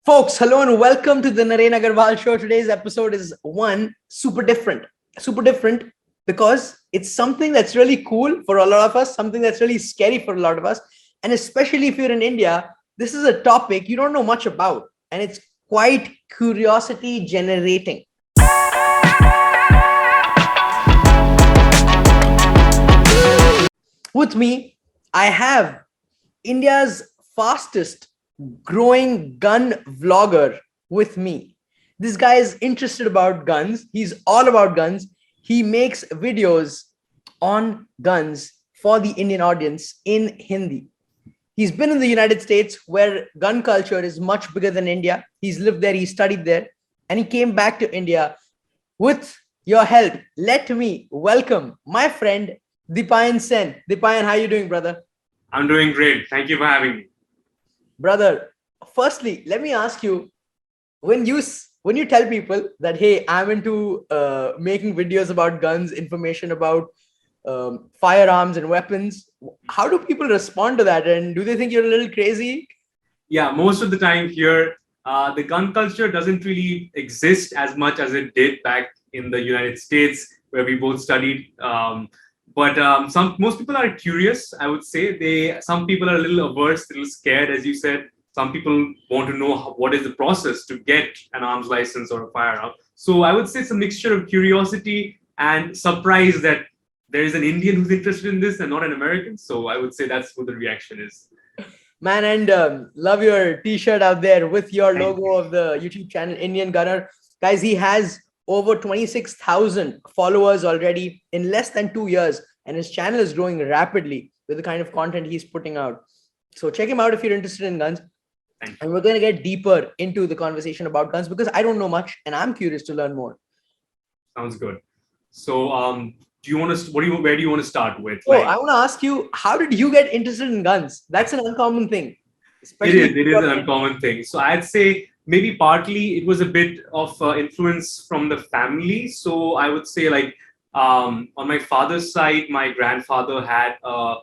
Folks, hello and welcome to the Naren Agarwal Show. Today's episode is super different. Super different because it's something that's really cool for a lot of us, something that's really scary for a lot of us. And especially if you're in India, this is a topic you don't know much about. And it's quite curiosity generating. With me, I have India's fastest growing gun vlogger with me. This guy is interested about guns. He's all about guns. He makes videos on guns for the Indian audience in Hindi. He's been in the United States where gun culture is much bigger than India. He's lived there, he studied there, and he came back to India. With your help, let me welcome my friend Dipayan Sen. Dipayan, how are you doing, brother? I'm doing great. Thank you for having me. Brother, firstly, let me ask you, when you tell people that, hey, I'm into making videos about guns, information about firearms and weapons, how do people respond to that? And do they think you're a little crazy? Yeah, most of the time here, the gun culture doesn't really exist as much as it did back in the United States, where we both studied. But most people are curious. I would say some people are a little averse, a little scared, as you said. Some people want to know what is the process to get an arms license or a firearm. So I would say it's a mixture of curiosity and surprise that there is an Indian who's interested in this and not an American. So I would say that's what the reaction is. Man, and love your t-shirt out there with your Thank logo you. of the YouTube channel Indian Gunner. Guys, he has over 26,000 followers already in less than 2 years, and his channel is growing rapidly with the kind of content he's putting out. So check him out if you're interested in guns. And we're going to get deeper into the conversation about guns because I don't know much and I'm curious to learn more. Sounds good. So do you want to where do you want to start with? Oh, I want to ask you, how did you get interested in guns? That's an uncommon thing. It is an uncommon thing. So I'd say maybe partly it was a bit of influence from the family. So I would say on my father's side, my grandfather had a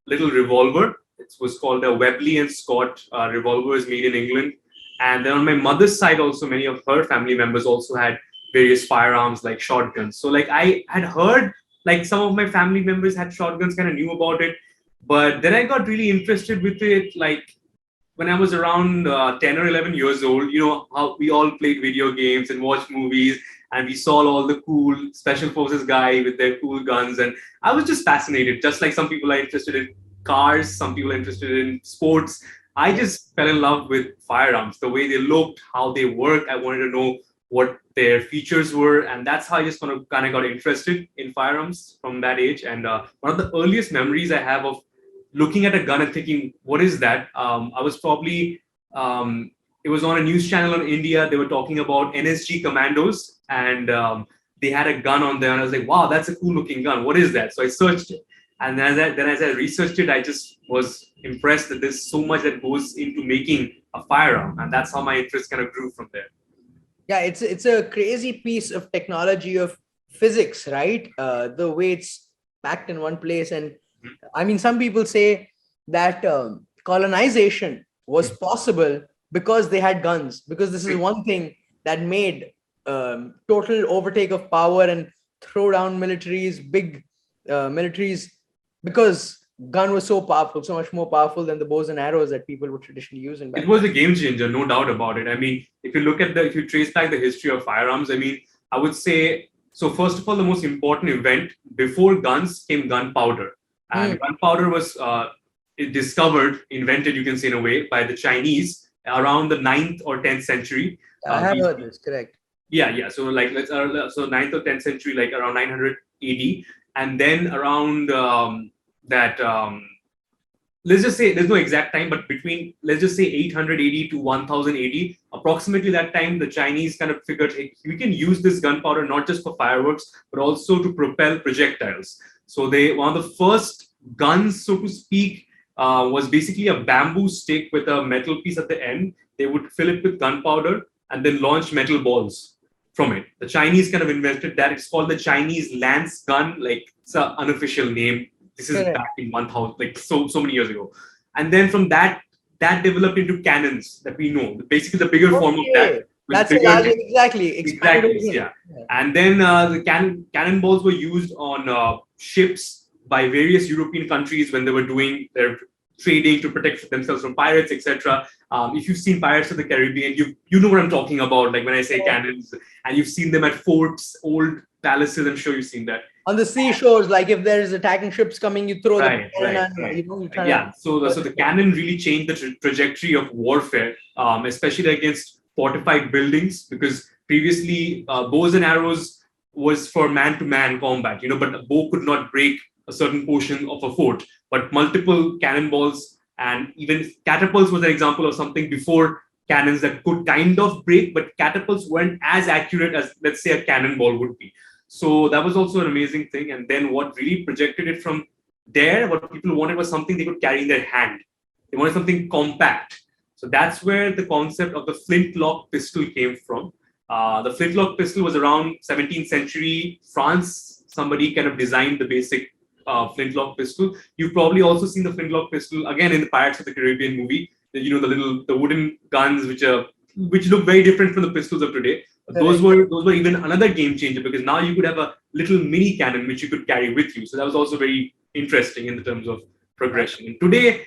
little revolver. It was called a Webley and Scott revolver, is made in England. And then on my mother's side, also many of her family members also had various firearms like shotguns. So I had heard some of my family members had shotguns, kind of knew about it. But then I got really interested with it, when I was around 10 or 11 years old. You know how we all played video games and watched movies, and we saw all the cool special forces guy with their cool guns. And I was just fascinated, just like some people are interested in cars, some people are interested in sports. I just fell in love with firearms, the way they looked, how they work. I wanted to know what their features were, and that's how I just kind of got interested in firearms from that age. And one of the earliest memories I have of looking at a gun and thinking, what is that? I was probably, it was on a news channel in India. They were talking about NSG commandos, and they had a gun on there. And I was like, wow, that's a cool looking gun. What is that? So I searched it. And then as I researched it, I just was impressed that there's so much that goes into making a firearm. And that's how my interest kind of grew from there. Yeah, it's a crazy piece of technology of physics, right? The way it's packed in one place. And I mean, some people say that colonization was possible because they had guns, because this is one thing that made total overtake of power and throw down big militaries, because gun was so powerful, so much more powerful than the bows and arrows that people would traditionally use. It was a game changer, no doubt about it. I mean, if you trace back the history of firearms, I mean, I would say, so first of all, the most important event before guns came gunpowder. And gunpowder was invented, you can say in a way, by the Chinese around the 9th or 10th century. I have heard this, correct. Yeah. So so 9th or 10th century, like around 900 AD. And then around let's just say there's no exact time, but between, let's just say 880 to 1080, approximately that time, the Chinese kind of figured, hey, we can use this gunpowder not just for fireworks, but also to propel projectiles. So one of the first guns, so to speak, was basically a bamboo stick with a metal piece at the end. They would fill it with gunpowder and then launch metal balls from it. The Chinese kind of invented that. It's called the Chinese Lance gun. It's an unofficial name. This is back in 1000, so many years ago. And then from that that developed into cannons that we know. Basically, the bigger form of that Okay. with That's a bigger. large, exactly, expanded Exactly, version. yeah. And then the cannonballs were used on ships by various European countries when they were doing their trading to protect themselves from pirates, etc. If you've seen Pirates of the Caribbean, you know what I'm talking about. Like when I say cannons, and you've seen them at forts, old palaces. I'm sure you've seen that. On the seashores, like if there's attacking ships coming, you throw the Right, cannon right, and right. you try Yeah. to. So the cannon really changed the trajectory of warfare, especially against fortified buildings, because previously bows and arrows was for man-to-man combat, but a bow could not break a certain portion of a fort. But multiple cannonballs and even catapults was an example of something before cannons that could kind of break, but catapults weren't as accurate as, let's say, a cannonball would be. So that was also an amazing thing. And then what really projected it from there, what people wanted was something they could carry in their hand. They wanted something compact. So that's where the concept of the flintlock pistol came from. The flintlock pistol was around 17th century France. Somebody kind of designed the basic flintlock pistol. You've probably also seen the flintlock pistol again in the Pirates of the Caribbean movie. The wooden guns which look very different from the pistols of today. Those were even another game changer, because now you could have a little mini cannon which you could carry with you. So that was also very interesting in the terms of progression. And today,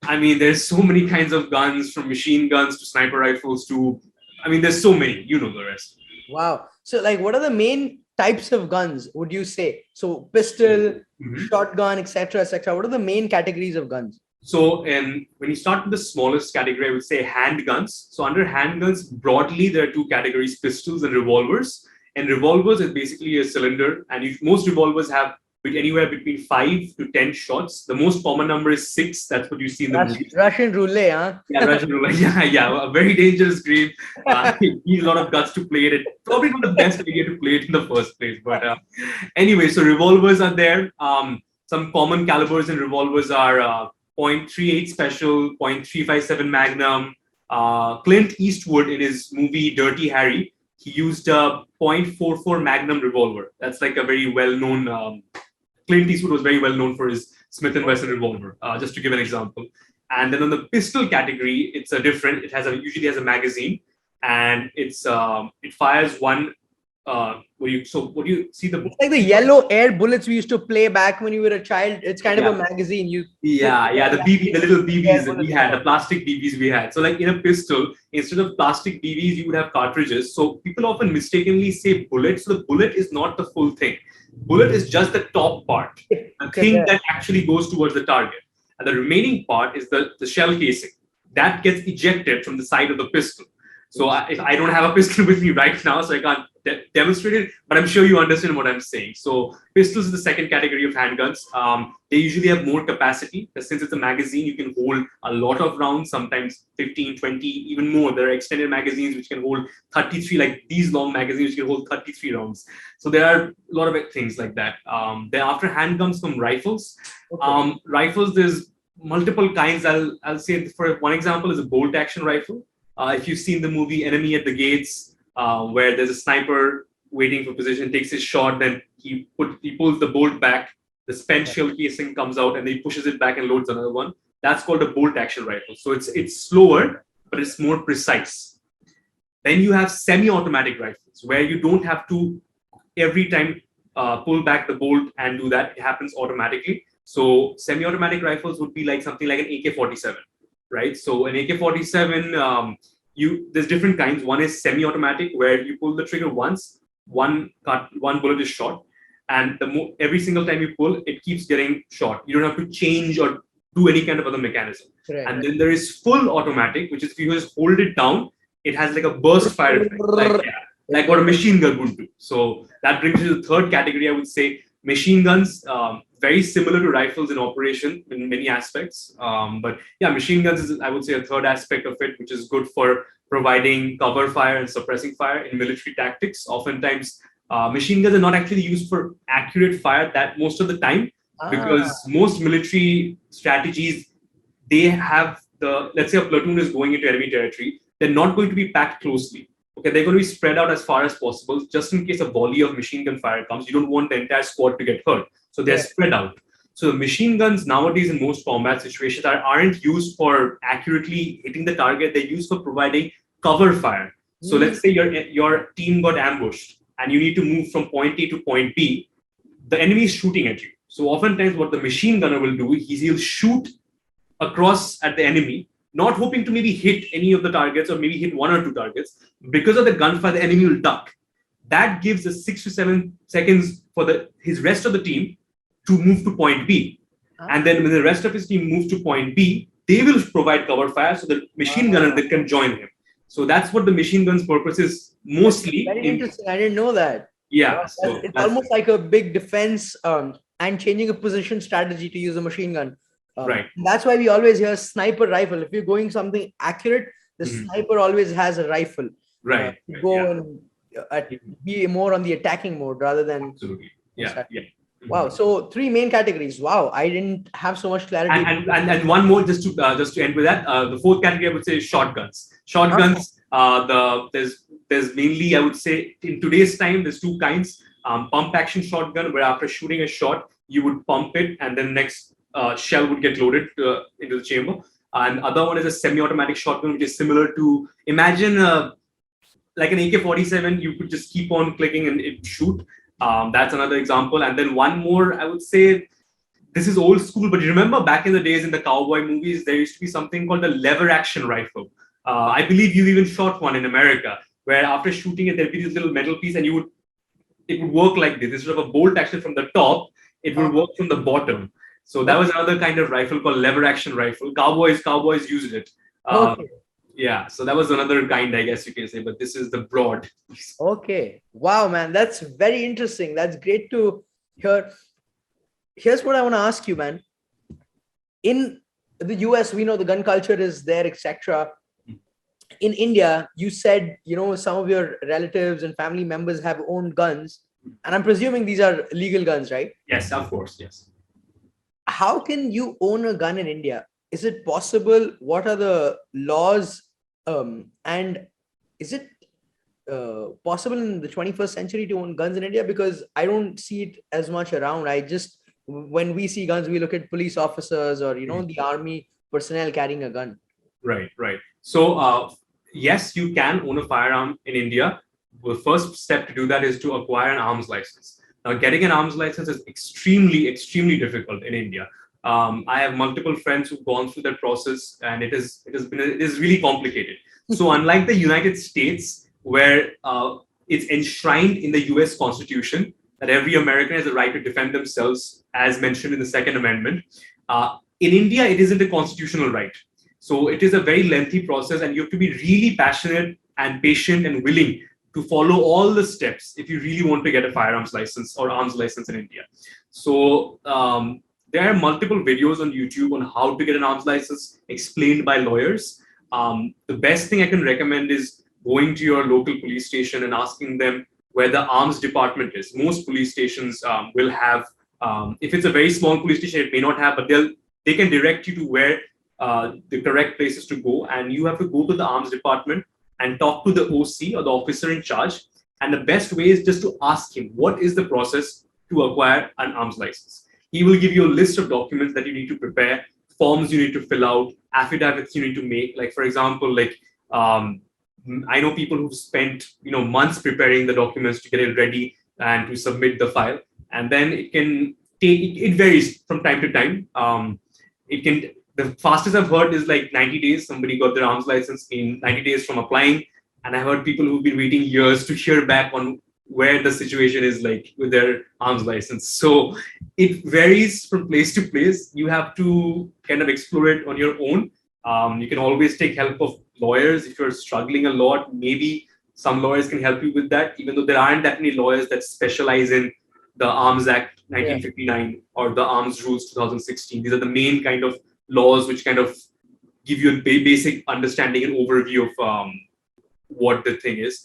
I mean, there's so many kinds of guns, from machine guns to sniper rifles to, I mean, there's so many. You know the rest. Wow. So, like, what are the main types of guns, would you say? So, pistol, shotgun, etc., etc. What are the main categories of guns? So, when you start with the smallest category, I would say handguns. So, under handguns, broadly, there are two categories: pistols and revolvers. And revolvers is basically a cylinder, and most revolvers have anywhere between 5 to 10 shots. The most common number is 6. That's what you see in the movies. Russian roulette, huh? Yeah, Russian roulette. Yeah. A very dangerous game. It needs a lot of guts to play it. It's probably not the best idea to play it in the first place. But anyway, so revolvers are there. Some common calibers in revolvers are .38 Special, .357 Magnum. Clint Eastwood, in his movie Dirty Harry, he used a .44 Magnum revolver. That's like a very well-known. Clint Eastwood was very well known for his Smith and Wesson revolver. Just to give an example. And then on the pistol category, it's a different. It usually has a magazine, and it fires one. What do you see the? It's like the yellow air bullets we used to play back when you were a child. It's kind of a magazine. The BB, the little BBs that we had, the plastic BBs we had. So like in a pistol, instead of plastic BBs, you would have cartridges. So people often mistakenly say bullet. So the bullet is not the full thing. Bullet is just the top part, the thing that actually goes towards the target. And the remaining part is the shell casing that gets ejected from the side of the pistol. So I don't have a pistol with me right now, so I can't demonstrate it, but I'm sure you understand what I'm saying. So pistols is the second category of handguns. They usually have more capacity. Since it's a magazine, you can hold a lot of rounds, sometimes 15, 20, even more. There are extended magazines which can hold 33, like these long magazines which can hold 33 rounds. So there are a lot of things like that. Then after handguns come rifles. Rifles, there's multiple kinds. I'll say, for one example, is a bolt action rifle. If you've seen the movie Enemy at the Gates, where there's a sniper waiting for position, takes his shot, then he pulls the bolt back, the spent shell casing comes out, and then he pushes it back and loads another one. That's called a bolt action rifle. So it's slower, but it's more precise. Then you have semi-automatic rifles, where you don't have to every time pull back the bolt and do that. It happens automatically. So semi-automatic rifles would be like something like an AK-47. Right, so an AK-47, there's different kinds. One is semi-automatic, where you pull the trigger once, one bullet is shot, and every single time you pull, it keeps getting shot. You don't have to change or do any kind of other mechanism. And then there is full automatic, which is if you just hold it down, it has like a burst fire effect, like what a machine gun would do. So that brings you to the third category, I would say. Machine guns, very similar to rifles in operation in many aspects. But yeah, machine guns is, I would say, a third aspect of it, which is good for providing cover fire and suppressing fire in military tactics. Oftentimes, machine guns are not actually used for accurate fire that most of the time, because most military strategies, they have let's say a platoon is going into enemy territory, they're not going to be packed closely. Okay, they're going to be spread out as far as possible, just in case a volley of machine gun fire comes. You don't want the entire squad to get hurt. So they're spread out. So the machine guns nowadays in most combat situations aren't used for accurately hitting the target. They're used for providing cover fire. So let's say your team got ambushed and you need to move from point A to point B. The enemy is shooting at you. So oftentimes what the machine gunner will do is he'll shoot across at the enemy, not hoping to maybe hit any of the targets or maybe hit one or two targets. Because of the gunfire, the enemy will duck. That gives us 6 to 7 seconds for his rest of the team to move to point B. And then when the rest of his team moves to point B, they will provide cover fire so the machine gunner that can join him. So that's what the machine gun's purpose is mostly. Very interesting. I didn't know that. Yeah. It's almost like a big defense and changing a position strategy to use a machine gun. Right. That's why we always hear sniper rifle. If you're going something accurate, the sniper always has a rifle. Right. Go and be more on the attacking mode rather than. Absolutely. Yeah. Wow. So 3 main categories. Wow. I didn't have so much clarity. And one more just to end with that. The 4th category I would say is shotguns. Shotguns. There's mainly, I would say, in today's time there's 2 kinds. Pump action shotgun, where after shooting a shot you would pump it and then next shell would get loaded into the chamber. And other one is a semi-automatic shotgun, which is similar to, imagine like an AK-47. You could just keep on clicking and it shoot. That's another example. And then one more, I would say, this is old school, but you remember back in the days in the cowboy movies, there used to be something called the lever action rifle. I believe you even shot one in America, where after shooting it, there'd be this little metal piece and it would work like this. Instead of a bolt action from the top, it would work from the bottom. So that was another kind of rifle called lever action rifle. Cowboys used it. Yeah, so that was another kind, I guess you can say, but this is the broad. Okay. Wow, man. That's very interesting. That's great to hear. Here's what I want to ask you, man. In the US, we know the gun culture is there, etc. In India, you said, some of your relatives and family members have owned guns. And I'm presuming these are legal guns, right? Yes, of course. Yes. How can you own a gun in India? Is it possible? What are the laws? And is it possible in the 21st century to own guns in India? Because I don't see it as much around. When we see guns, we look at police officers or, the army personnel carrying a gun. Right. So, yes, you can own a firearm in India. The first step to do that is to acquire an arms license. Now, getting an arms license is extremely, extremely difficult in India. I have multiple friends who've gone through that process, and it is really complicated. So, unlike the United States, where it's enshrined in the U.S. Constitution that every American has the right to defend themselves, as mentioned in the Second Amendment, in India it isn't a constitutional right. So, it is a very lengthy process, and you have to be really passionate and patient and willing to follow all the steps if you really want to get a firearms license or arms license in India. So there are multiple videos on YouTube on how to get an arms license explained by lawyers. The best thing I can recommend is going to your local police station and asking them where the arms department is. Most police stations will have, if it's a very small police station, it may not have, but they can direct you to where the correct places to go. And you have to go to the arms department and talk to the OC or the officer in charge. And the best way is just to ask him, what is the process to acquire an arms license? He will give you a list of documents that you need to prepare, forms you need to fill out, affidavits you need to make. Like, for example, I know people who've spent months preparing the documents to get it ready and to submit the file. And then it varies from time to time. The fastest I've heard is like 90 days. Somebody got their arms license in 90 days from applying. And I heard people who've been waiting years to hear back on where the situation is like with their arms license. So it varies from place to place. You have to kind of explore it on your own. You can always take help of lawyers. If you're struggling a lot, maybe some lawyers can help you with that, even though there aren't that many lawyers that specialize in the Arms Act 1959 or the Arms Rules 2016. These are the main kind of laws which kind of give you a basic understanding and overview of what the thing is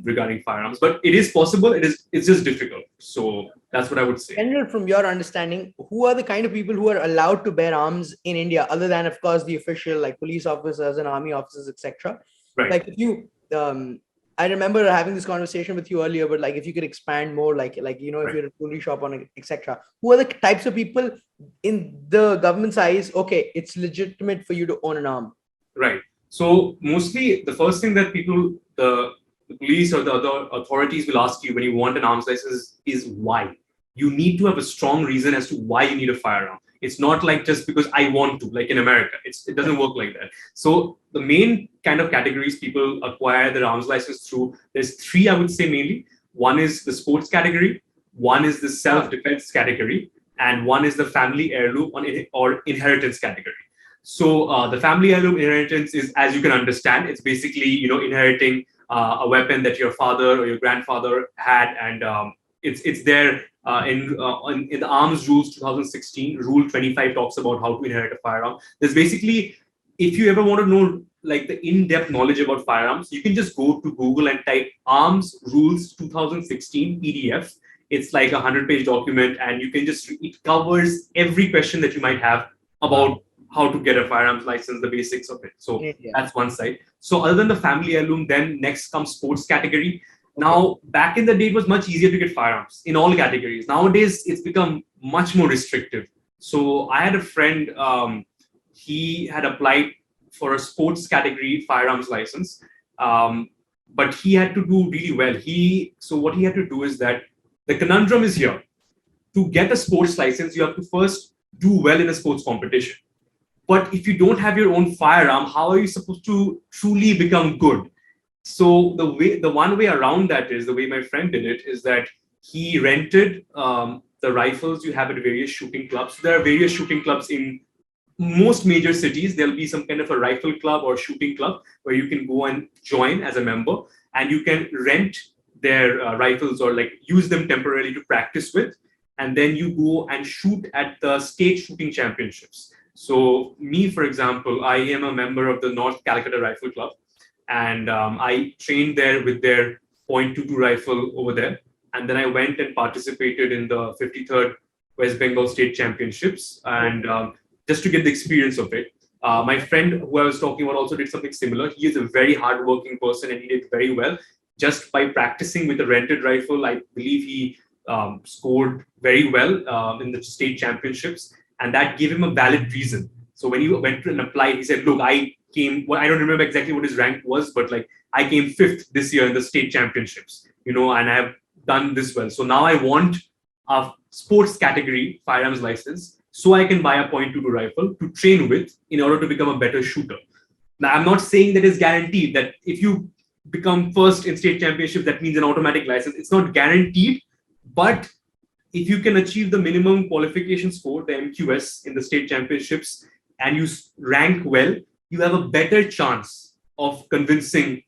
regarding firearms. But it is possible. It's just difficult. So that's what I would say. General, from your understanding, who are the kind of people who are allowed to bear arms in India, other than, of course, the official, like police officers and army officers, etc.? Right. Like if you I remember having this conversation with you earlier, but like if you could expand more, if Right. you're a jewelry shop on it, etc. Who are the types of people in the government's eyes? Okay, it's legitimate for you to own an arm. Right. So mostly the first thing that the police or the other authorities will ask you when you want an arms license is why. You need to have a strong reason as to why you need a firearm. It's not like just because I want to, like in America. It doesn't work like that. So the main kind of categories people acquire their arms license through, there's three I would say mainly. One is the sports category, one is the self-defense category, and one is the family heirloom or inheritance category. So the family heirloom inheritance is, as you can understand, it's basically inheriting a weapon that your father or your grandfather had, and it's there in the Arms Rules 2016. Rule 25 talks about how to inherit a firearm. There's basically, if you ever want to know like the in-depth knowledge about firearms, you can just go to Google and type Arms Rules 2016 PDF. It's like a 100-page document, and you can just it covers every question that you might have about how to get a firearms license, the basics of it. So that's one side. So other than the family heirloom, then next comes sports category. Now, back in the day, it was much easier to get firearms in all categories. Nowadays, it's become much more restrictive. So I had a friend, he had applied for a sports category firearms license, but he had to do really well. So what he had to do is that the conundrum is here. To get a sports license, you have to first do well in a sports competition. But if you don't have your own firearm, how are you supposed to truly become good? So the one way around that is the way my friend did it is that he rented the rifles you have at various shooting clubs. There are various shooting clubs in most major cities. There'll be some kind of a rifle club or shooting club where you can go and join as a member, and you can rent their rifles or like use them temporarily to practice with, and then you go and shoot at the state shooting championships. So me, for example, I am a member of the North Calcutta Rifle Club, and I trained there with their .22 rifle over there. And then I went and participated in the 53rd West Bengal State Championships, and just to get the experience of it. My friend who I was talking about also did something similar. He is a very hardworking person, and he did very well. Just by practicing with a rented rifle, I believe he scored very well in the state championships, and that gave him a valid reason. So when he went and applied, he said, "Look, I came. Well, I don't remember exactly what his rank was, but like I came fifth this year in the state championships, and I have done this well. So now I want a sports category firearms license, so I can buy a .22 rifle to train with in order to become a better shooter." Now, I'm not saying that it's guaranteed that if you become first in state championships, that means an automatic license. It's not guaranteed, but if you can achieve the minimum qualification score, the MQS, in the state championships, and you rank well, you have a better chance of convincing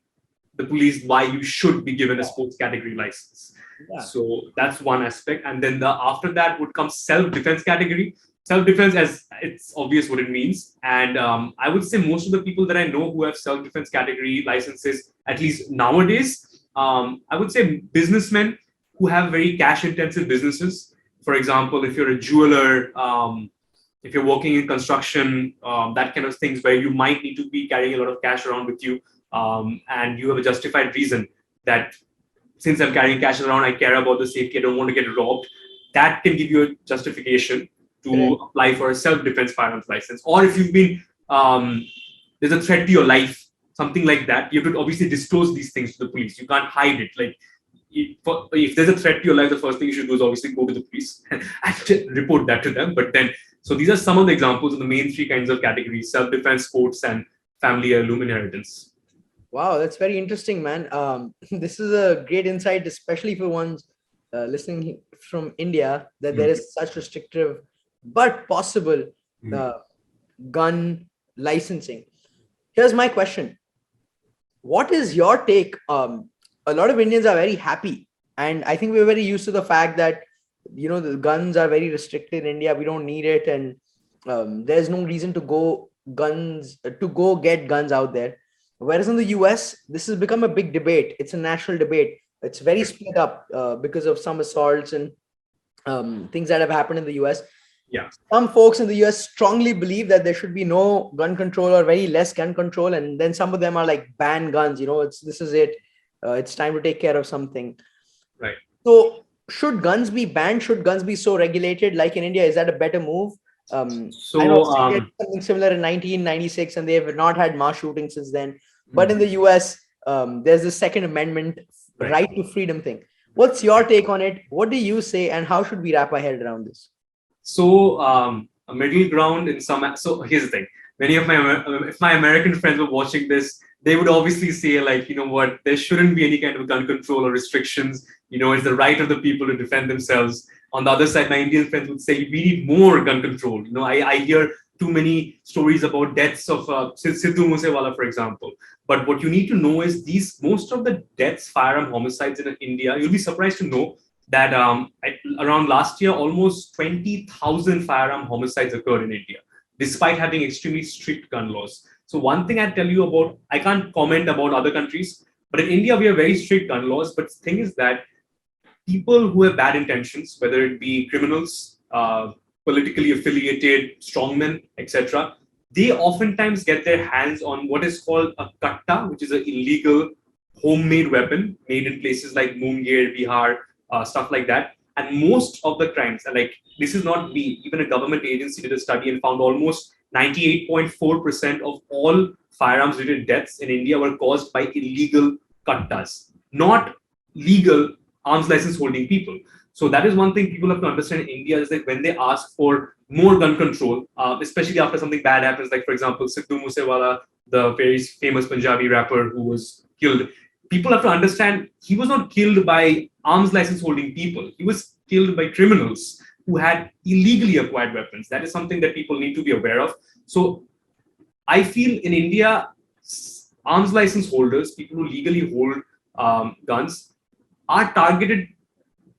the police why you should be given a sports category license. Yeah. So that's one aspect. And then after that would come self-defense category. Self-defense, as it's obvious what it means. And I would say most of the people that I know who have self-defense category licenses, at least nowadays, I would say businessmen who have very cash-intensive businesses. For example, if you're a jeweler, if you're working in construction, that kind of things where you might need to be carrying a lot of cash around with you, and you have a justified reason that since I'm carrying cash around, I care about the safety, I don't want to get robbed. That can give you a justification to apply for a self-defense firearms license. Or if you've been, there's a threat to your life, something like that, you have to obviously disclose these things to the police. You can't hide it. Like, if there's a threat to your life, the first thing you should do is obviously go to the police and report that to them. But then, so these are some of the examples of the main three kinds of categories: self-defense, sports, and family heirloom inheritance. Wow, that's very interesting, man. This is a great insight, especially for ones listening from India, that there is such restrictive but possible gun licensing. Here's my question. What is your take? A lot of Indians are very happy, and I think we're very used to the fact that the guns are very restricted in India. We don't need it, and there's no reason to go get guns out there. Whereas in the US, this has become a big debate. It's a national debate. It's very split up because of some assaults and things that have happened in the US. Yeah. Some folks in the US strongly believe that there should be no gun control or very less gun control. And then some of them are like ban guns, this is it. It's time to take care of something. Right. So should guns be banned? Should guns be so regulated like in India? Is that a better move? I know So Australia did something similar in 1996, and they have not had mass shootings since then. But in mhm, the US, there's the Second Amendment right. right to freedom thing. What's your take on it? What do you say, and how should we wrap our head around this? So a middle ground in some. So here's the thing: many of my if my American friends were watching this, they would obviously say like, you know what, there shouldn't be any kind of gun control or restrictions. You know, it's the right of the people to defend themselves. On the other side, my Indian friends would say we need more gun control. You know, I hear too many stories about deaths of Sidhu Moosewala, for example. But what you need to know is these most of the deaths, firearm homicides in India. You'll be surprised to know that around last year, almost 20,000 firearm homicides occurred in India, despite having extremely strict gun laws. So one thing I tell you about, I can't comment about other countries, but in India we have very strict gun laws. But the thing is that people who have bad intentions, whether it be criminals, politically affiliated strongmen, etc., they oftentimes get their hands on what is called a katta, which is an illegal homemade weapon made in places like Munger, Bihar, stuff like that. And most of the crimes, and like this is not me, even a government agency did a study and found almost 98.4% of all firearms related deaths in India were caused by illegal kattas, not legal arms license holding people. So that is one thing people have to understand in India is that when they ask for more gun control, especially after something bad happens, like for example, Sidhu Moosewala, the very famous Punjabi rapper who was killed, people have to understand he was not killed by arms license holding people. He was killed by criminals who had illegally acquired weapons. That is something that people need to be aware of. So I feel in India, arms license holders, people who legally hold guns, are targeted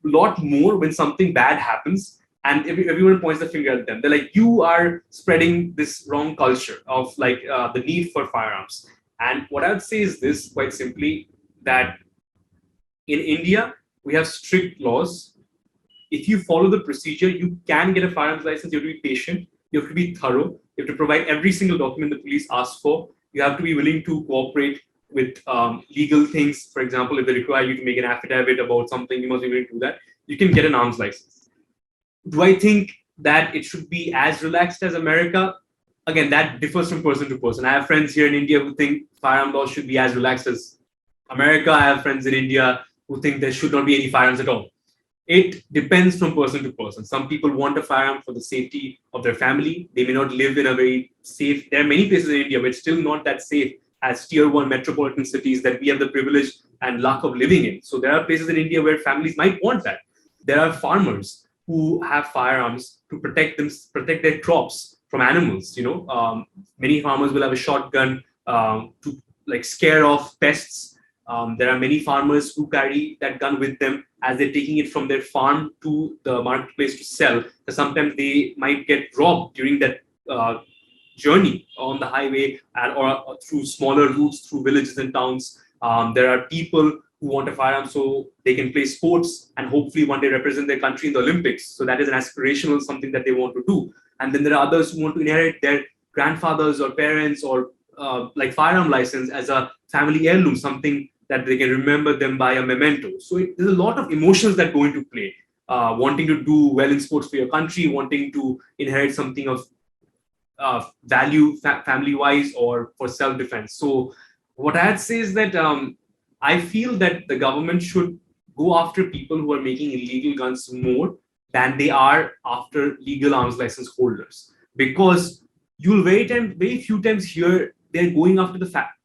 a lot more when something bad happens and everyone points the finger at them. They're like, you are spreading this wrong culture of like the need for firearms. And what I would say is this quite simply that in India, we have strict laws. If you follow the procedure, you can get a firearms license. You have to be patient. You have to be thorough. You have to provide every single document the police asks for. You have to be willing to cooperate with legal things. For example, if they require you to make an affidavit about something, you must be willing to do that. You can get an arms license. Do I think that it should be as relaxed as America? Again, that differs from person to person. I have friends here in India who think firearm laws should be as relaxed as America. I have friends in India who think there should not be any firearms at all. It depends from person to person. Some people want a firearm for the safety of their family. They may not live in a very safe. There are many places in India where it's still not that safe as tier one metropolitan cities that we have the privilege and luck of living in. So there are places in India where families might want that. There are farmers who have firearms to protect their crops from animals. Many farmers will have a shotgun to like scare off pests. There are many farmers who carry that gun with them as they're taking it from their farm to the marketplace to sell. So sometimes they might get robbed during that journey on the highway or through smaller routes through villages and towns. There are people who want a firearm so they can play sports and hopefully one day represent their country in the Olympics. So that is an aspirational something that they want to do. And then there are others who want to inherit their grandfathers or parents or like firearm license as a family heirloom, something that they can remember them by a memento. So there's a lot of emotions that go into play. Wanting to do well in sports for your country, wanting to inherit something of value family-wise or for self-defense. So what I'd say is that I feel that the government should go after people who are making illegal guns more than they are after legal arms license holders. Because you'll very few times hear they're going after the fact.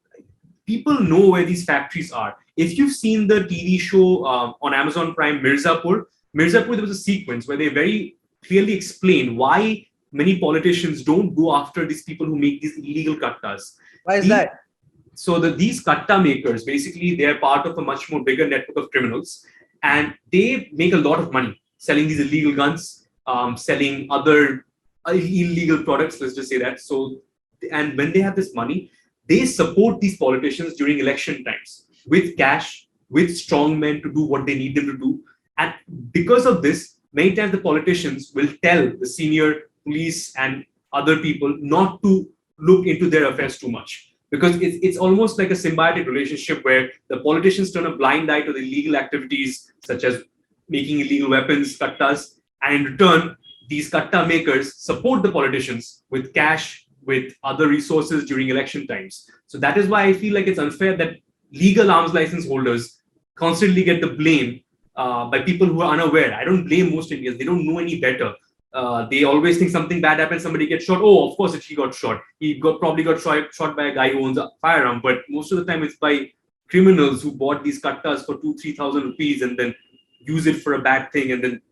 People know where these factories are. If you've seen the TV show on Amazon Prime, Mirzapur, there was a sequence where they very clearly explain why many politicians don't go after these people who make these illegal kattas. Why is These, that? these katta makers, basically, they're part of a much more bigger network of criminals, and they make a lot of money selling these illegal guns, selling other illegal products. Let's just say that. So, and when they have this money, they support these politicians during election times with cash, with strong men to do what they need them to do. And because of this, many times the politicians will tell the senior police and other people not to look into their affairs too much because it's almost like a symbiotic relationship where the politicians turn a blind eye to the illegal activities such as making illegal weapons, kattas, and in return, these katta makers support the politicians with cash, with other resources during election times. So that is why I feel like it's unfair that legal arms license holders constantly get the blame by people who are unaware. I don't blame most Indians; they don't know any better. They always think something bad happens, somebody gets shot. Oh, of course, he got shot. Probably got shot by a guy who owns a firearm. But most of the time, it's by criminals who bought these kattas for 2,000-3,000 rupees and then use it for a bad thing and then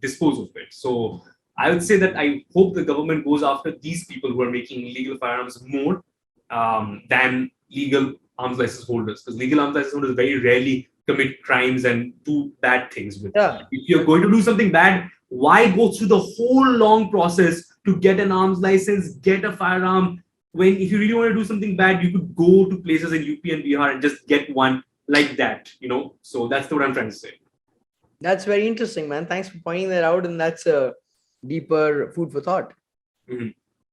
dispose of it. So I would say that I hope the government goes after these people who are making illegal firearms more than legal arms license holders, because legal arms license holders very rarely commit crimes and do bad things with. Yeah. If you're going to do something bad, why go through the whole long process to get an arms license, get a firearm? When if you really want to do something bad, you could go to places in UP and Bihar and just get one like that, So that's what I'm trying to say. That's very interesting, man. Thanks for pointing that out, and that's a deeper food for thought. Mm-hmm.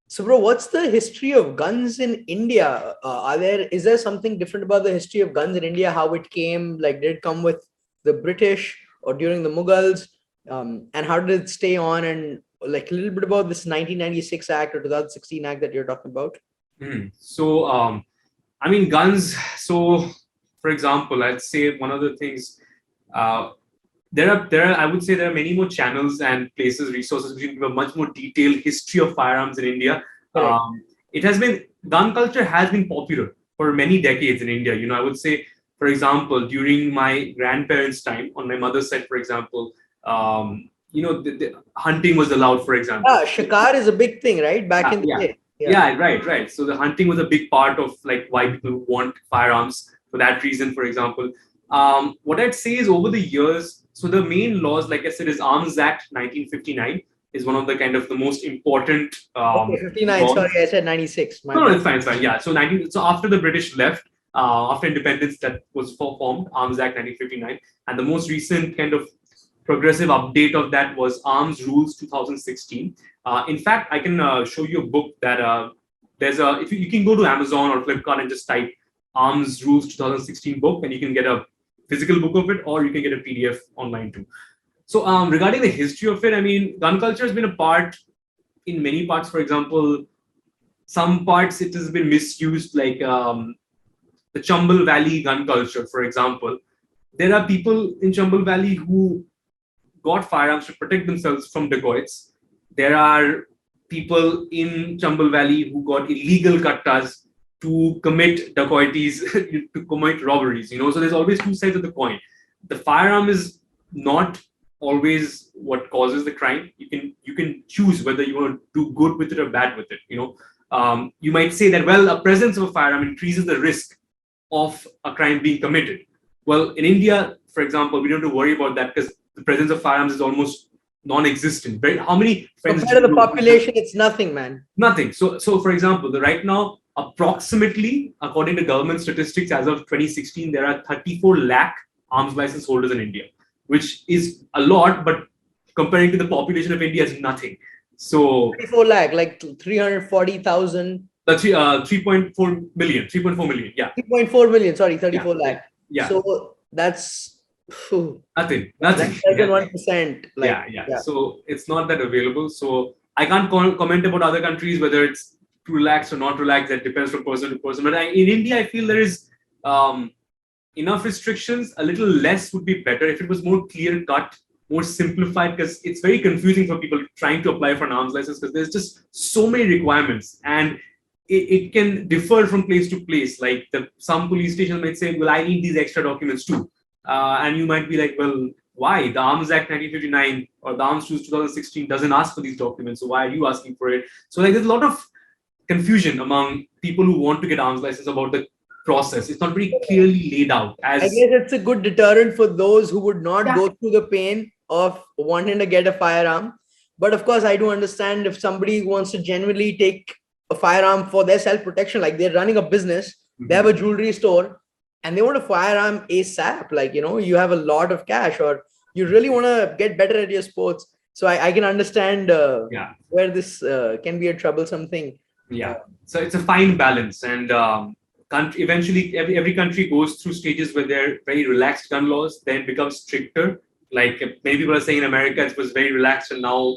So, bro, what's the history of guns in India? Is there something different about the history of guns in India? How it came? Like, did it come with the British or during the Mughals? And how did it stay on? And like a little bit about this 1996 Act or 2016 Act that you're talking about. So, I mean, guns. So, for example, I'd say one of the things. There are. I would say there are many more channels and places, resources which can give a much more detailed history of firearms in India. It has been gun culture has been popular for many decades in India. I would say, for example, during my grandparents' time, on my mother's side, for example, the hunting was allowed. For example, shikar is a big thing, right? Back in the day. Yeah, right. So the hunting was a big part of like why people want firearms for that reason. For example, what I'd say is over the years. So the main laws, like I said, is Arms Act 1959 is one of the kind of the most important. 59. Laws. Sorry, I said 96. No, it's fine. Yeah. So So after the British left, after independence, that was formed Arms Act 1959, and the most recent kind of progressive update of that was Arms Rules 2016. In fact, I can show you a book that there's a. If you can go to Amazon or Flipkart and just type Arms Rules 2016 book, and you can get a physical book of it, or you can get a PDF online too. So regarding the history of it, I mean, gun culture has been a part in many parts. For example, some parts it has been misused, like the Chambal Valley gun culture, for example. There are people in Chambal Valley who got firearms to protect themselves from dacoits. There are people in Chambal Valley who got illegal kattas to commit dacoities, to commit robberies, So there's always two sides of the coin. The firearm is not always what causes the crime. You can choose whether you want to do good with it or bad with it. You might say that, well, a presence of a firearm increases the risk of a crime being committed. Well, in India, for example, we don't have to worry about that because the presence of firearms is almost non-existent. How many friends? Compared to the population, it's nothing, man. Nothing. So for example, right now, approximately, according to government statistics, as of 2016, there are 34 lakh arms license holders in India, which is a lot, but comparing to the population of India, is nothing. So 34 lakh, like 340,000. 3.4 million. 3.4 million. Yeah. 3.4 million. Sorry, 34 lakh. Yeah. So that's nothing. Less than 1%. Yeah. So it's not that available. So I can't comment about other countries whether it's too relaxed or not relaxed. That depends from person to person. But in India, I feel there is enough restrictions. A little less would be better if it was more clear cut, more simplified, because it's very confusing for people trying to apply for an arms license because there's just so many requirements and it can differ from place to place. Like some police stations might say, well, I need these extra documents too. And you might be like, well, why? The Arms Act 1959 or the Arms Rules 2016 doesn't ask for these documents. So why are you asking for it? So there's a lot of confusion among people who want to get arms license about the process. It's not very clearly laid out. I guess it's a good deterrent for those who would not go through the pain of wanting to get a firearm. But of course, I do understand if somebody wants to genuinely take a firearm for their self-protection, like they're running a business, they have a jewelry store, and they want a firearm ASAP. Like, you have a lot of cash or you really want to get better at your sports. So I can understand where this can be a troublesome thing. Yeah. So it's a fine balance. And country eventually every country goes through stages where they're very relaxed gun laws, then becomes stricter. Like many people are saying in America, it was very relaxed, and now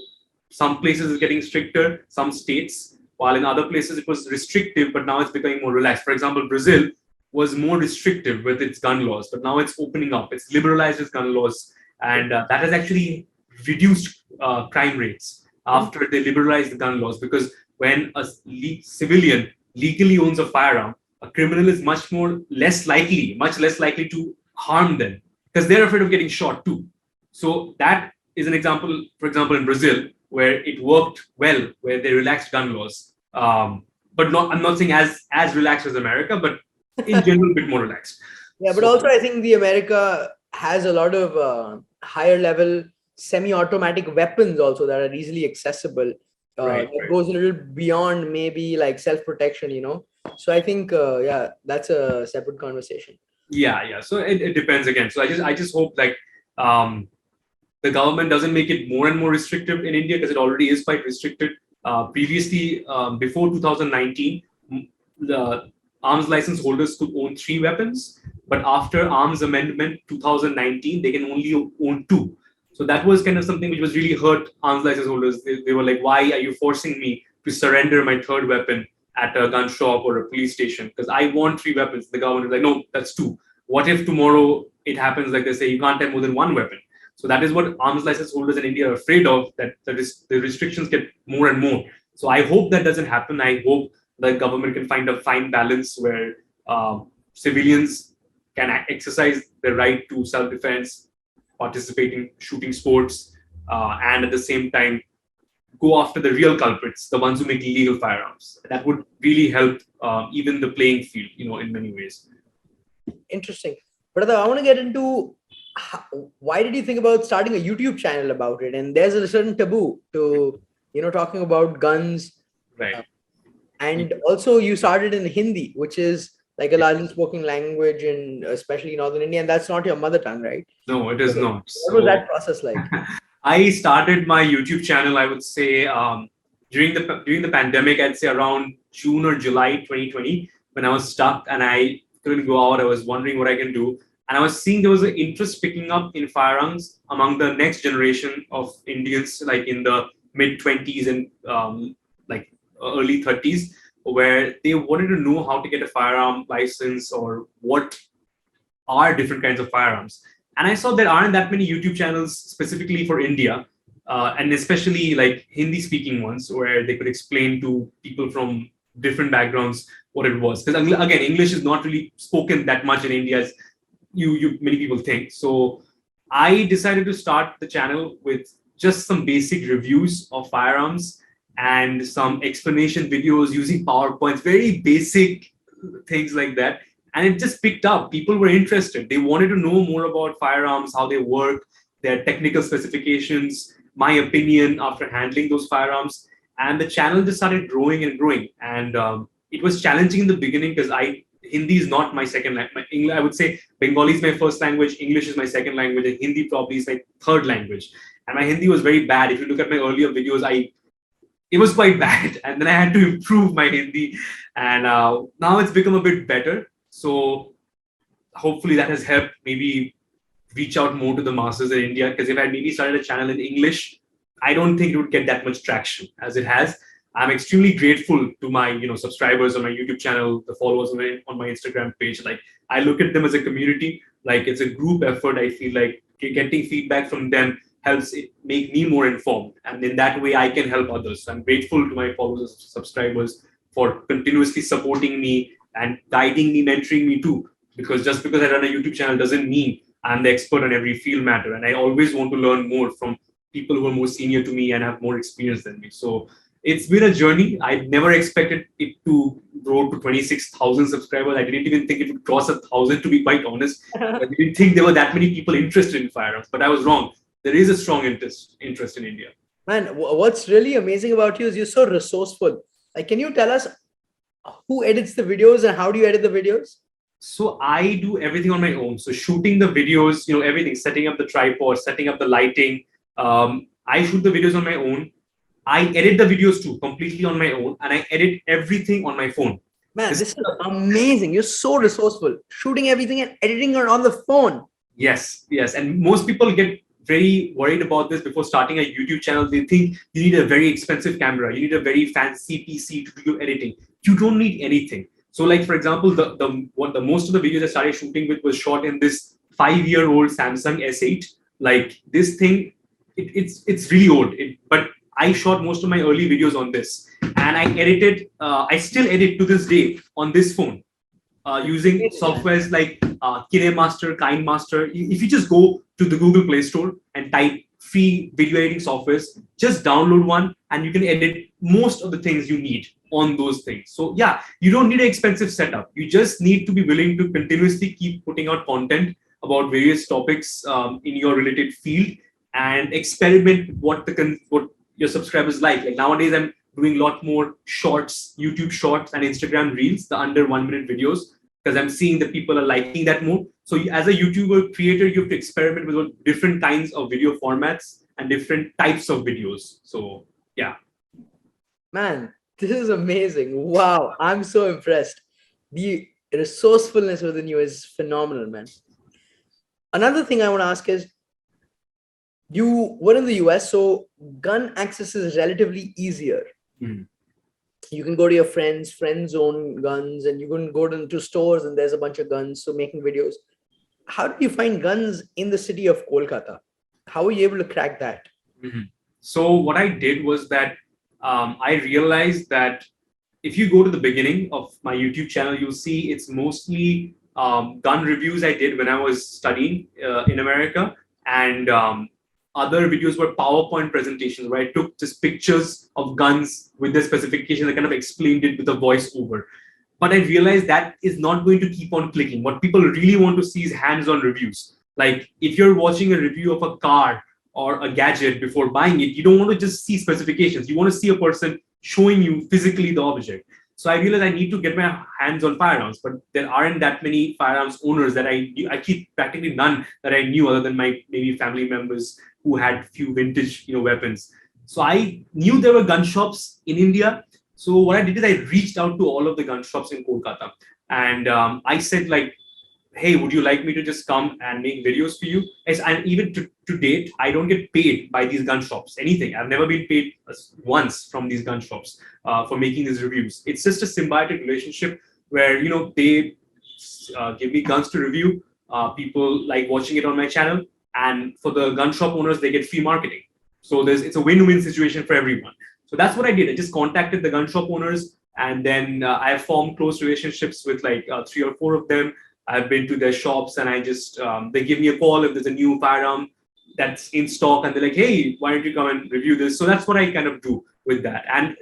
some places is getting stricter, some states, while in other places it was restrictive, but now it's becoming more relaxed. For example, Brazil was more restrictive with its gun laws, but now it's opening up. It's liberalized its gun laws, and that has actually reduced crime rates after they liberalized the gun laws. Because when a civilian legally owns a firearm, a criminal is much less likely to harm them because they're afraid of getting shot too. So that is an example, for example, in Brazil, where it worked well, where they relaxed gun laws. But not, I'm not saying as relaxed as America, but in general, a bit more relaxed. Yeah, but also I think the America has a lot of higher level semi-automatic weapons also that are easily accessible. That goes a little beyond maybe like self-protection, you know. So I think yeah, that's a separate conversation. Yeah. So it depends again. So I just hope like the government doesn't make it more and more restrictive in India, because it already is quite restricted. Previously, before 2019, the arms license holders could own 3 weapons, but after Arms Amendment 2019, they can only own 2. So that was kind of something which was really hurt arms license holders. They were like, why are you forcing me to surrender my 3rd weapon at a gun shop or a police station? Because I want 3 weapons. The government is like, no, that's 2. What if tomorrow it happens like they say you can't have more than 1 weapon? So that is what arms license holders in India are afraid of, that the restrictions get more and more. So I hope that doesn't happen. I hope the government can find a fine balance where civilians can exercise their right to self-defense, participate in shooting sports, and at the same time go after the real culprits, the ones who make illegal firearms. That would really help even the playing field, in many ways. Interesting. But I want to get into why did you think about starting a YouTube channel about it? And there's a certain taboo to, talking about guns. Right. And also you started in Hindi, which is like a largely spoken language in especially Northern India, and that's not your mother tongue, right? No, it is not. What was that process like? I started my YouTube channel, I would say, during the pandemic. I'd say around June or July 2020, when I was stuck and I couldn't go out. I was wondering what I can do, and I was seeing there was an interest picking up in firearms among the next generation of Indians, like in the mid 20s and like early 30s, where they wanted to know how to get a firearm license or what are different kinds of firearms. And I saw there aren't that many YouTube channels specifically for India, and especially like Hindi speaking ones, where they could explain to people from different backgrounds what it was. Because again, English is not really spoken that much in India as you many people think. So I decided to start the channel with just some basic reviews of firearms and some explanation videos using PowerPoints, very basic things like that. And it just picked up. People were interested. They wanted to know more about firearms, how they work, their technical specifications, my opinion after handling those firearms. And the channel just started growing and growing. And it was challenging in the beginning because Hindi is not my second language. I would say Bengali is my first language, English is my second language, and Hindi probably is my third language. And my Hindi was very bad. If you look at my earlier videos, it was quite bad. And then I had to improve my Hindi. And now it's become a bit better. So hopefully that has helped maybe reach out more to the masses in India. Because if I maybe started a channel in English, I don't think it would get that much traction as it has. I'm extremely grateful to my subscribers on my YouTube channel, the followers on my Instagram page. Like I look at them as a community. Like it's a group effort. I feel like getting feedback from them helps it make me more informed, and in that way I can help others. So I'm grateful to my followers and subscribers for continuously supporting me and guiding me, mentoring me too. Because just because I run a YouTube channel doesn't mean I'm the expert on every field matter. And I always want to learn more from people who are more senior to me and have more experience than me. So it's been a journey. I never expected it to grow to 26,000 subscribers. I didn't even think it would cross 1,000, to be quite honest. I didn't think there were that many people interested in firearms, but I was wrong. There is a strong interest in India. Man, what's really amazing about you is you're so resourceful. Like, can you tell us who edits the videos and how do you edit the videos? So I do everything on my own. So shooting the videos, everything, setting up the tripod, setting up the lighting. I shoot the videos on my own. I edit the videos too, completely on my own, and I edit everything on my phone. Man, this is amazing. You're so resourceful. Shooting everything and editing it on the phone. Yes, yes. And most people get very worried about this before starting a YouTube channel. They think you need a very expensive camera, you need a very fancy PC to do your editing. You don't need anything. So, like for example, the most of the videos I started shooting with was shot in this 5-year-old Samsung S8. Like this thing, it's really old. But I shot most of my early videos on this, and I edited. I still edit to this day on this phone using softwares like KineMaster, KindMaster. If you just go to the Google Play Store and type free video editing softwares, just download one and you can edit most of the things you need on those things. So yeah, you don't need an expensive setup. You just need to be willing to continuously keep putting out content about various topics in your related field and experiment what your subscribers like. Like nowadays, I'm doing a lot more shorts, YouTube shorts and Instagram reels, the under 1 minute videos, because I'm seeing that people are liking that more. So as a YouTuber creator, you have to experiment with different kinds of video formats and different types of videos. So yeah. Man, this is amazing. Wow, I'm so impressed. The resourcefulness within you is phenomenal, man. Another thing I want to ask is, you were in the US, so gun access is relatively easier. Mhm. You can go to your friends own guns, and you can go to stores and there's a bunch of guns. So making videos. How did you find guns in the city of Kolkata? How were you able to crack that? Mhm. So what I did was that I realized that if you go to the beginning of my YouTube channel, you'll see it's mostly gun reviews I did when I was studying in America, and other videos were PowerPoint presentations where I took just pictures of guns with their specifications. I kind of explained it with a voiceover. But I realized that is not going to keep on clicking. What people really want to see is hands-on reviews. Like if you're watching a review of a car or a gadget before buying it, you don't want to just see specifications. You want to see a person showing you physically the object. So I realized I need to get my hands on firearms, but there aren't that many firearms owners that I keep practically none that I knew other than my maybe family members who had few vintage weapons. So I knew there were gun shops in India. So what I did is I reached out to all of the gun shops in Kolkata, and I said like, hey, would you like me to just come and make videos for you? And even to date, I don't get paid by these gun shops, anything. I've never been paid once from these gun shops for making these reviews. It's just a symbiotic relationship where, they give me guns to review. People like watching it on my channel. And for the gun shop owners, they get free marketing. So it's a win-win situation for everyone. So that's what I did. I just contacted the gun shop owners, and then I formed close relationships with like 3 or 4 of them. I've been to their shops, and I just they give me a call if there's a new firearm that's in stock, and they're like, "Hey, why don't you come and review this?" So that's what I kind of do with that. And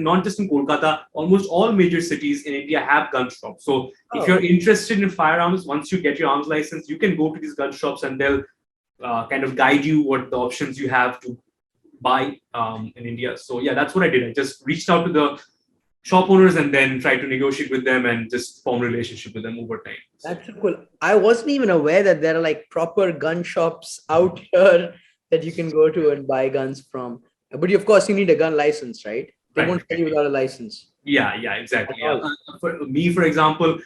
not just in Kolkata, almost all major cities in India have gun shops. So if you're interested in firearms, once you get your arms license, you can go to these gun shops, and they'll kind of guide you what the options you have to buy in India. So yeah, that's what I did. I just reached out to the shop owners and then try to negotiate with them and just form a relationship with them over time. So, That's so cool. I wasn't even aware that there are like proper gun shops out here that you can go to and buy guns from. But of course, you need a gun license, right? They right. won't sell you without a license. Yeah, exactly. Yeah. For me, for example,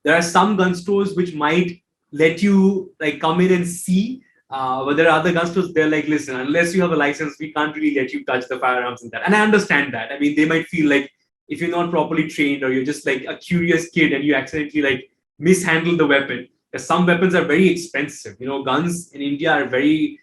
there are some gun stores which might let you like come in and see. But there are other gun stores, they're like, listen, unless you have a license, we can't really let you touch the firearms and that. And I understand that. I mean, they might feel like if you're not properly trained or you're just like a curious kid and you accidentally like mishandle the weapon. Some weapons are very expensive. Guns in India are very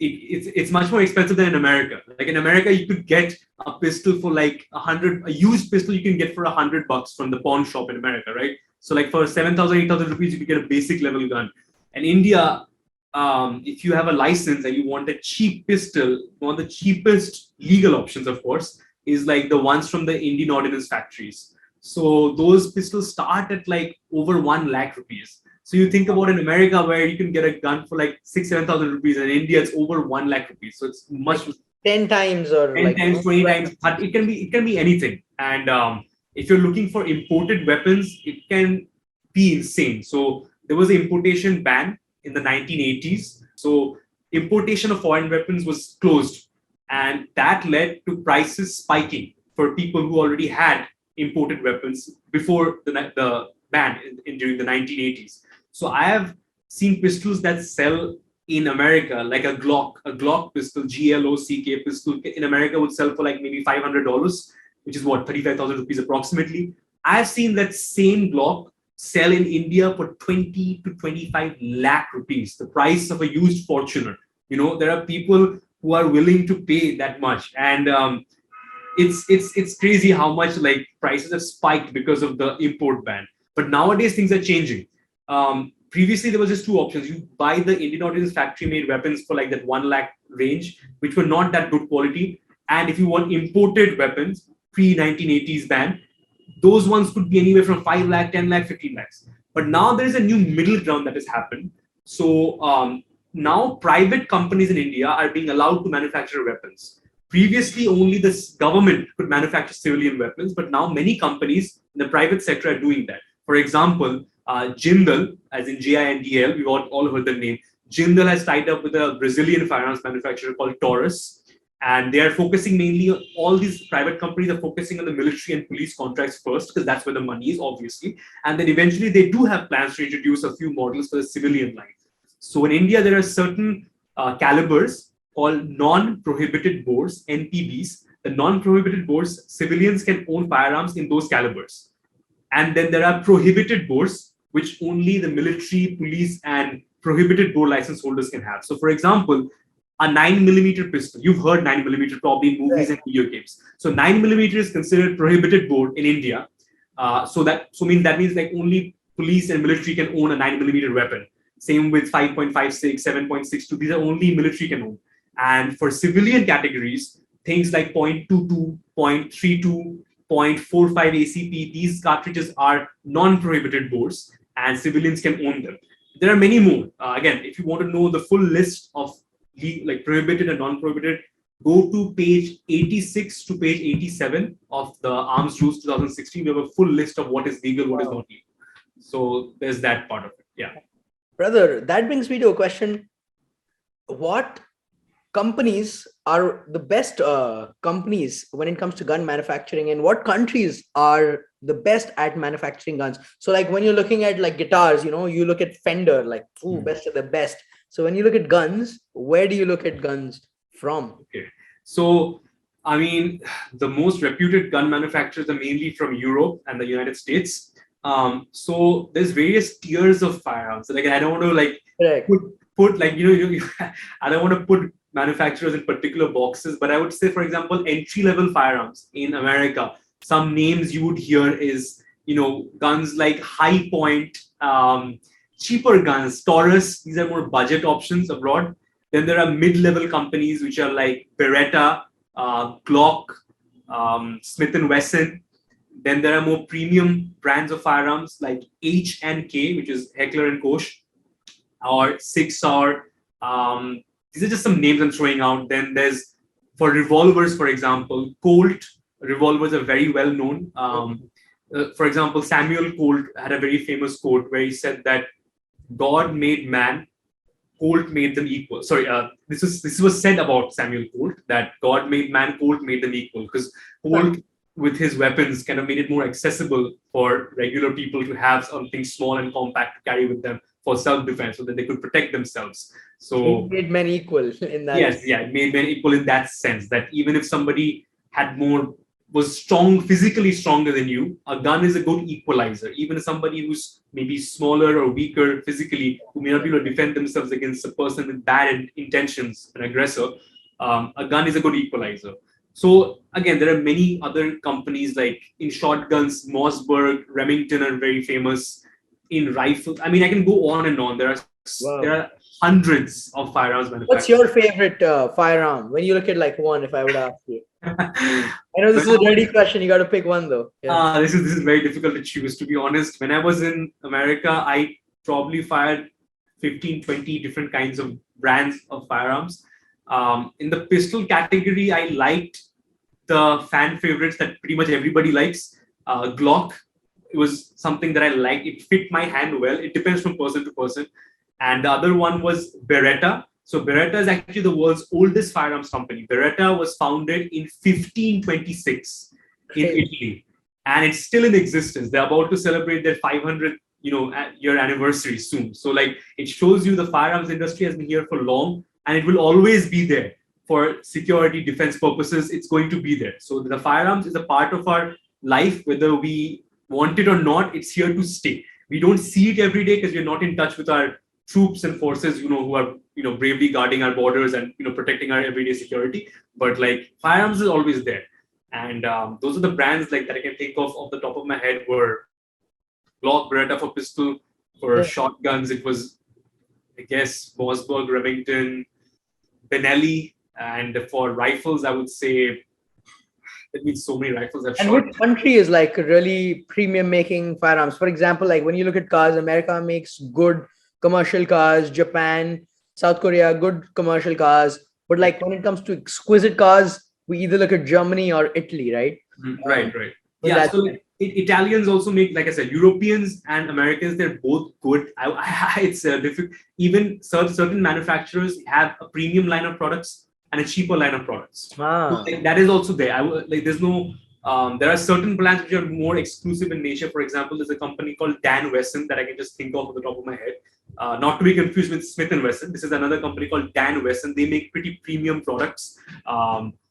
it's much more expensive than in America. Like in America, you could get a pistol for like a used pistol you can get for $100 from the pawn shop in America, right? So like for 7,000, 8,000 rupees, you could get a basic level gun. And India, if you have a license and you want a cheap pistol, one of the cheapest legal options, of course, is like the ones from the Indian ordnance factories. So those pistols start at like over 1 lakh rupees. So you think about in America where you can get a gun for like 6,000-7,000 rupees, and in India it's over 1 lakh rupees. So it's much 10 times or 10 like times, 20 times. But it can be anything. And if you're looking for imported weapons, it can be insane. So there was an importation ban in the 1980s. So importation of foreign weapons was closed, and that led to prices spiking for people who already had imported weapons before the ban during the 1980s. So I have seen pistols that sell in America, like a Glock pistol, GLOCK pistol in America would sell for like maybe $500, which is what, 35,000 rupees approximately. I've seen that same Glock sell in India for 20 to 25 lakh rupees, the price of a used Fortuner. There are people who are willing to pay that much, and it's crazy how much like prices have spiked because of the import ban. But nowadays things are changing. Previously there was just two options: you buy the Indian Ordnance factory made weapons for like that 1 lakh range, which were not that good quality, and if you want imported weapons pre 1980s ban, those ones could be anywhere from 5 lakh, 10 lakh, 15 lakhs. But now there is a new middle ground that has happened. So now private companies in India are being allowed to manufacture weapons. Previously, only the government could manufacture civilian weapons, but now many companies in the private sector are doing that. For example, Jindal, as in Jindl, we've all heard the name. Jindal has tied up with a Brazilian firearms manufacturer called Taurus, and they are focusing mainly on all these private companies are focusing on the military and police contracts first, because that's where the money is, obviously. And then eventually they do have plans to introduce a few models for the civilian line. So in India, there are certain calibers called non-prohibited bores, NPBs. The non-prohibited bores, civilians can own firearms in those calibers. And then there are prohibited bores, which only the military, police, and prohibited bore license holders can have. So, for example, a 9mm pistol. You've heard 9mm probably in movies and video games. So 9mm is considered prohibited bore in India. That means like only police and military can own a 9mm weapon. Same with 5.56, 7.62. These are only military can own. And for civilian categories, things like 0.22, 0.32, 0.45 ACP, these cartridges are non-prohibited bores, and civilians can own them. There are many more. Again, if you want to know the full list of like prohibited and non-prohibited, go to page 86 to page 87 of the Arms Rules 2016. We have a full list of what is legal, what is not legal. So there's that part of it. Yeah. Brother, that brings me to a question. What companies are the best companies when it comes to gun manufacturing, and what countries are the best at manufacturing guns? So like when you're looking at like guitars, you look at Fender, like best of the best. So when you look at guns, where do you look at guns from? Okay. So, I mean, the most reputed gun manufacturers are mainly from Europe and the United States. So there's various tiers of firearms. Like I don't want to like put like, I don't want to put manufacturers in particular boxes, but I would say, for example, entry-level firearms in America, some names you would hear is, guns like High Point, cheaper guns, Taurus. These are more budget options abroad. Then there are mid-level companies which are like Beretta, Glock, Smith & Wesson. Then there are more premium brands of firearms like H&K, which is Heckler and Koch, or 6R. These are just some names I'm throwing out. Then there's, for revolvers, for example, Colt revolvers are very well known. For example, Samuel Colt had a very famous quote where he said that God made man, Colt made them equal. Sorry, this was said about Samuel Colt, that God made man, Colt made them equal, because Colt, with his weapons, kind of made it more accessible for regular people to have something small and compact to carry with them for self-defense, so that they could protect themselves. So it made men equal in that. Yes, yeah, it made men equal in that sense, that even if somebody was physically stronger than you, a gun is a good equalizer. Even somebody who's maybe smaller or weaker physically, who may not be able to defend themselves against a person with bad intentions, an aggressor, a gun is a good equalizer. So again, there are many other companies like in shotguns, Mossberg, Remington are very famous. In rifles, I mean, I can go on and on. There are hundreds of firearms manufacturers. What's your favorite firearm? When you look at like one, if I would ask you. I know this is a dirty question. You got to pick one though. Yeah. This is very difficult to choose, to be honest. When I was in America, I probably fired 15, 20 different kinds of brands of firearms. In the pistol category, I liked the fan favorites that pretty much everybody likes. Glock. It was something that I liked. It fit my hand well. It depends from person to person. And the other one was Beretta. So Beretta is actually the world's oldest firearms company. Beretta was founded in 1526 in Italy. and it's still in existence. They're about to celebrate their 500th, year anniversary soon. So like it shows you the firearms industry has been here for long, and it will always be there for security defense purposes. It's going to be there. So the firearms is a part of our life, whether we want it or not. It's here to stay. We don't see it every day because we're not in touch with our troops and forces, who are bravely guarding our borders and protecting our everyday security. But like firearms is always there, and those are the brands like that I can think of the top of my head were Glock, Beretta for pistol. For Yeah. shotguns, it was, I guess, Mossberg, Remington, Benelli, and for rifles, I would say that means so many rifles I've And shot. which country is like really premium making firearms? For example, like when you look at cars, America makes good commercial cars, Japan, South Korea, good commercial cars. But like when it comes to exquisite cars, we either look at Germany or Italy, right? Right, right. But Yeah, that's so like, Italians also make, like I said, Europeans and Americans, they're both good. It's difficult. Even certain manufacturers have a premium line of products and a cheaper line of products. So, like, that is also there. There's no, there are certain brands which are more exclusive in nature. For example, there's a company called Dan Wesson that I can just think of at the top of my head. Not to be confused with Smith and Wesson. This is another company called Dan Wesson. They make pretty premium products.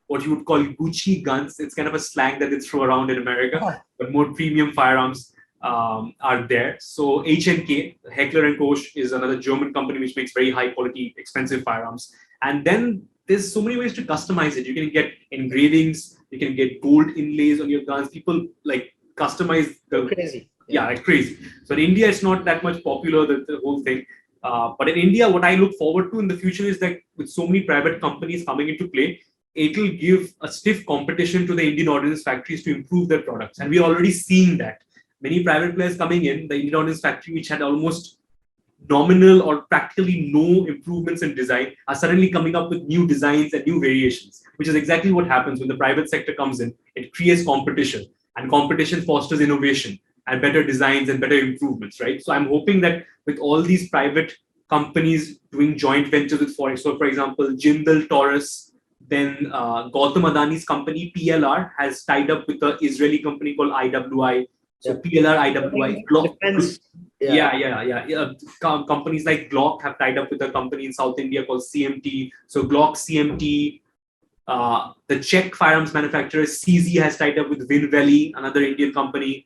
What you would call Gucci guns. It's kind of a slang that they throw around in America, but more premium firearms are there. So H&K, Heckler & Koch, is another German company which makes very high quality, expensive firearms. And then there's so many ways to customize it. You can get engravings, you can get gold inlays on your guns. People like customize crazy. Yeah, like crazy. So in India, it's not that much popular, the whole thing. But in India, what I look forward to in the future is that with so many private companies coming into play, it will give a stiff competition to the Indian ordnance factories to improve their products. And we're already seeing that. Many private players coming in, the Indian ordnance factory, which had almost nominal or practically no improvements in design, are suddenly coming up with new designs and new variations, which is exactly what happens when the private sector comes in. It creates competition, and competition fosters innovation and better designs and better improvements, right? So I'm hoping that with all these private companies doing joint ventures with foreign, so for example, Jindal Taurus, then Gautam Adani's company PLR has tied up with the Israeli company called IWI. So PLR, IWI, Glock. Defense. Yeah. Companies like Glock have tied up with a company in South India called CMT. So Glock, CMT, the Czech firearms manufacturer CZ has tied up with Vinvelli, another Indian company.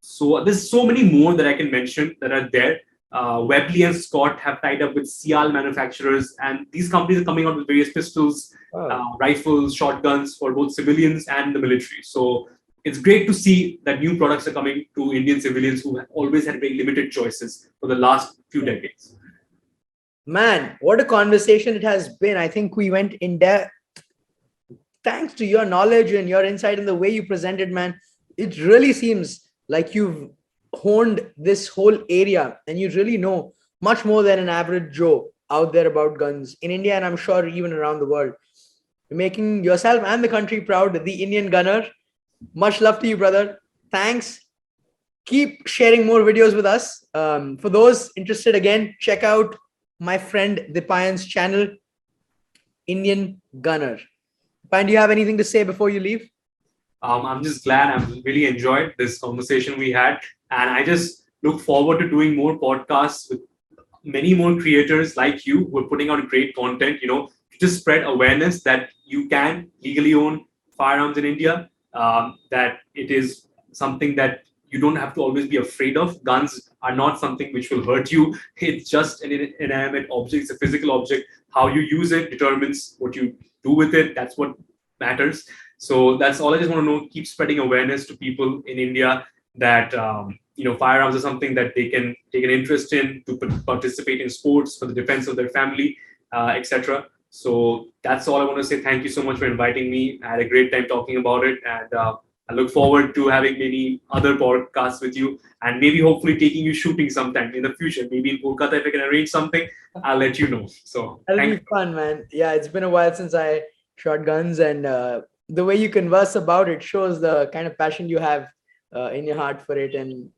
So there's so many more that I can mention that are there. Webley and Scott have tied up with Sial manufacturers, and these companies are coming out with various pistols, rifles, shotguns for both civilians and the military. So it's great to see that new products are coming to Indian civilians who have always had very limited choices for the last few decades. Man, what a conversation it has been. I think we went in depth. Thanks to your knowledge and your insight and the way you presented, man, it really seems like you've honed this whole area and you really know much more than an average Joe out there about guns in India, and I'm sure even around the world. You're making yourself and the country proud, the Indian gunner. Much love to you, brother. Thanks. Keep sharing more videos with us. For those interested, again, check out my friend Dipayan's channel, Indian Gunner. Dipayan, do you have anything to say before you leave? I'm just glad. I've really enjoyed this conversation we had, and I just look forward to doing more podcasts with many more creators like you who are putting out great content. To just spread awareness that you can legally own firearms in India. That it is something that you don't have to always be afraid of. Guns are not something which will hurt you. It's just an inanimate object. It's a physical object. How you use it determines what you do with it. That's what matters. So that's all I just want to know. Keep spreading awareness to people in India that firearms are something that they can take an interest in, to participate in sports for the defense of their family, etc. So that's all I want to say. Thank you so much for inviting me. I had a great time talking about it, and I look forward to having many other podcasts with you, and maybe hopefully taking you shooting sometime in the future. Maybe in Kolkata, if I can arrange something, I'll let you know. So that'll be fun, man. Yeah, it's been a while since I shot guns, and the way you converse about it shows the kind of passion you have in your heart for it. And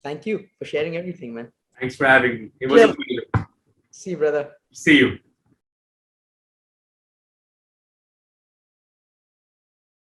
thank you for sharing everything, man. Thanks for having me. It was a pleasure. See you, brother. See you.